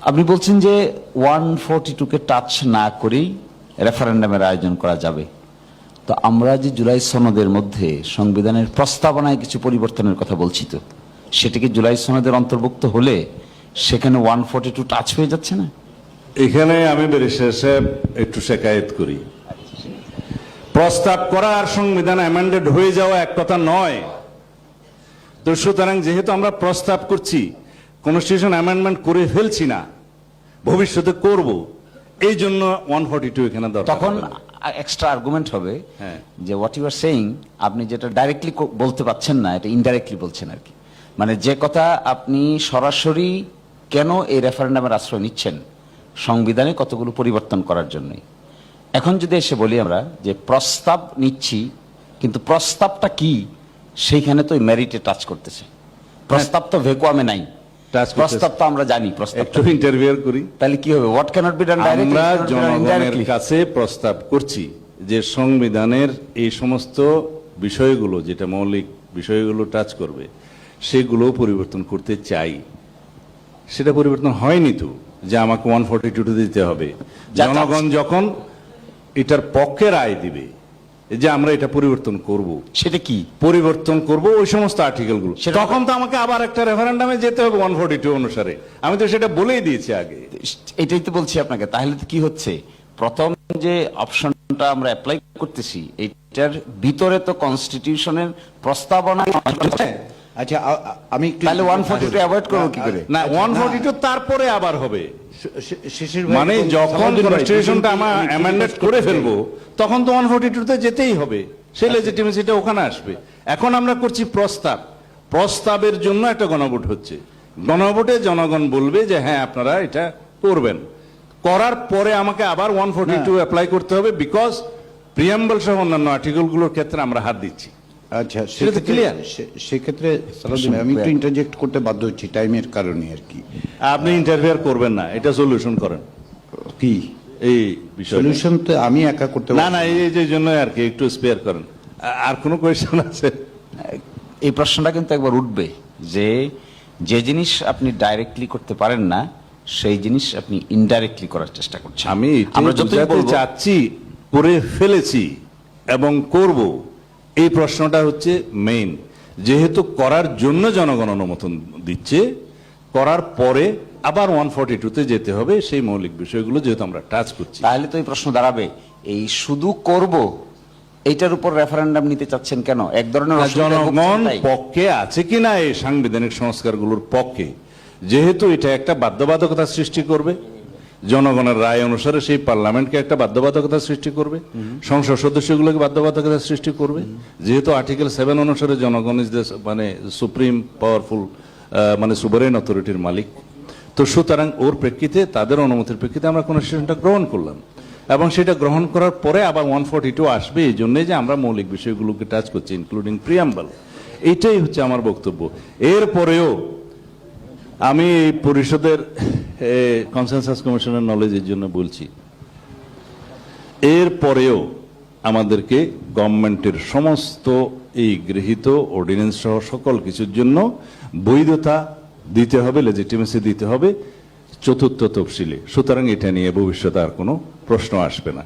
আপনি বলছেন যে 142-কে টাচ না করেই রেফারেন্ডামের আয়োজন করা যাবে। তো আমরা যে জুলাই সনদের মধ্যে সংবিধানের প্রস্তাবনায় কিছু পরিবর্তনের কথা বলছি, তো সেটা কি জুলাই সনদের অন্তর্ভুক্ত হলে সেখানে 142 টাচ হয়ে যাচ্ছে না? এখানে আমি ব্যারিস্টার সাহেব একটু শেকায়েত করি। প্রস্তাব করা আর সংবিধান অ্যামেন্ডেড হয়ে যাওয়া এক কথা নয়। তো সুতরাং যেহেতু আমরা প্রস্তাব করছি, কনস্টিটিউশন অ্যামেন্ডমেন্ট করে ফেলছি না, ভবিষ্যতে করব, এই জন্য 142 এখানে দরকার। তখন এক্সট্রা আর্গুমেন্ট হবে যে হোয়াট ইউ আর সেইং, আপনি যেটা ডাইরেক্টলি বলতে পাচ্ছেন না, এটা ইনডাইরেক্টলি বলছেন আর কি। মানে যে কথা আপনি সরাসরি কেন এই রেফারেন্ডামের আশ্রয় নিচ্ছেন, সংবিধানে কতগুলো পরিবর্তন করার জন্যই। এখন যদি এসে বলি আমরা যে প্রস্তাব নিচ্ছি, কিন্তু প্রস্তাবটা কি সেইখানে তো মেরিটে টাচ করতেছে। প্রস্তাব তো ভ্যাকুয়ামে নাই, প্রস্তাব তো আমরা জানি। প্রস্তাব একটু ইন্টারভিউ করি, তাহলে কি হবে? What cannot be done directly? আমরা জনগণের কাছে প্রস্তাব করছি যে সংবিধানের এই সমস্ত বিষয়গুলো, যেটা মৌলিক বিষয়গুলো টাচ করবে, সেগুলো পরিবর্তন করতে চাই। সেটা পরিবর্তন হয়নি তো যে আমাকে 142 দিতে হবে। জনগণ যখন এটার পক্ষে রায় দিবে যে আমরা এটা পরিবর্তন করব, সেটা কি পরিবর্তন করব ওই সমস্ত আর্টিকেলগুলো, তখন তো আমাকে আবার একটা রেফারেন্ডামে যেতে হবে 142 অনুসারে। আমি তো সেটা বলেই দিয়েছি আগে। এটাই তো বলছি আপনাকে। তাহলে তো কি হচ্ছে, প্রথম যে অপশনটা আমরা অ্যাপ্লাই করতেছি, এটার ভিতরে তো কনস্টিটিউশনের প্রস্তাবনা। আচ্ছা, আমি তাহলে 142 অ্যাভয়েড করব কি করে? না, 142 তারপরে আবার হবে। শিশির মানে যখন কনস্টিটিউশনটা আমরা অ্যামেন্ডমেন্ট করে ফেলবো, তখন তো 142 তে যেতেই হবে, সেই লেজিটিমেসিটা ওখানে আসবে। এখন আমরা করছি প্রস্তাব, প্রস্তাবের জন্য একটা গণভোট হচ্ছে। গণভোটে জনগণ বলবে যে হ্যাঁ আপনারা এটা করবেন, করার পরে আমাকে আবার 142 অ্যাপ্লাই করতে হবে, বিকজ প্রিয়াম্বল সহ অন্যান্য আর্টিকেলগুলোর ক্ষেত্রে আমরা হাত দিচ্ছি। আচ্ছা, সেটা ক্লিয়ার। সেক্ষেত্রে সালাউদ্দিন, আমি একটু ইন্টারজেক্ট করতে বাধ্য হচ্ছি টাইমের কারণে আর কি। আপনি ইন্টারফেয়ার করবেন না, এটা সলিউশন করেন। কি এই বিষয় সলিউশন তো আমি একা করতে না, না, এই যে জন্য আর কি একটু স্পেয়ার করেন। আর কোনো কোয়েশ্চেন আছে? এই প্রশ্নটা কিন্তু একবার উঠবে যে যে জিনিস আপনি ডাইরেক্টলি করতে পারেন না, সেই জিনিস আপনি ইনডাইরেক্টলি করার চেষ্টা করছেন। আমি আমরা যতই বলবো চাচ্ছি, করে ফেলেছি এবং করব, এই প্রশ্নটা হচ্ছে মেইন। যেহেতু করার জন্য জনগণ অনুমোদন দিচ্ছে, করার পরে আবার 142 যেতে হবে, সেই মৌলিক বিষয়গুলো যেহেতু আমরা টাচ করছি। তাহলে তো এই প্রশ্ন দাঁড়াবে, এই শুধু করব এইটার উপর রেফারেন্ডাম নিতে চাচ্ছেন কেন? এক ধরনের জনগণ পক্ষে আছে কিনা এই সাংবিধানিক সংস্কারগুলোর পক্ষে, যেহেতু এটা একটা বাধ্যবাধকতা সৃষ্টি করবে, জনগণের রায় অনুসারে সেই পার্লামেন্টকে একটা বাধ্যবাধকতা সৃষ্টি করবে, সংসদ সদস্যগুলোকে বাধ্যবাধকতা সৃষ্টি করবে, যেহেতু আর্টিকেল 7 অনুসারে জনগণ ইজ মানে সুপ্রিম পাওয়ারফুল, মানে সুভারেন অথরিটির মালিক। তো সুতরাং ওর প্রেক্ষিতে, তাদের অনুমতির প্রেক্ষিতে আমরা কনস্টিটিউশনটা গ্রহণ করলাম, এবং সেটা গ্রহণ করার পরে আবার 142 আসবে, এই জন্য যে আমরা মৌলিক বিষয়গুলোকে টাচ করছি, ইনক্লুডিং প্রিয়াম্বল। এইটাই হচ্ছে আমার বক্তব্য। এরপরেও আমি পরিষদের কনসেনসাস কমিশনের নলেজের জন্য বলছি, এরপরেও আমাদেরকে গভর্নমেন্টের সমস্ত এই গৃহীত অর্ডিন্যান্স সহ সকল কিছুর জন্য বৈধতা দিতে হবে, লেজিটিমেসি দিতে হবে চতুর্থ তফসিলে। সুতরাং এটা নিয়ে ভবিষ্যতে আর কোনো প্রশ্ন আসবে না।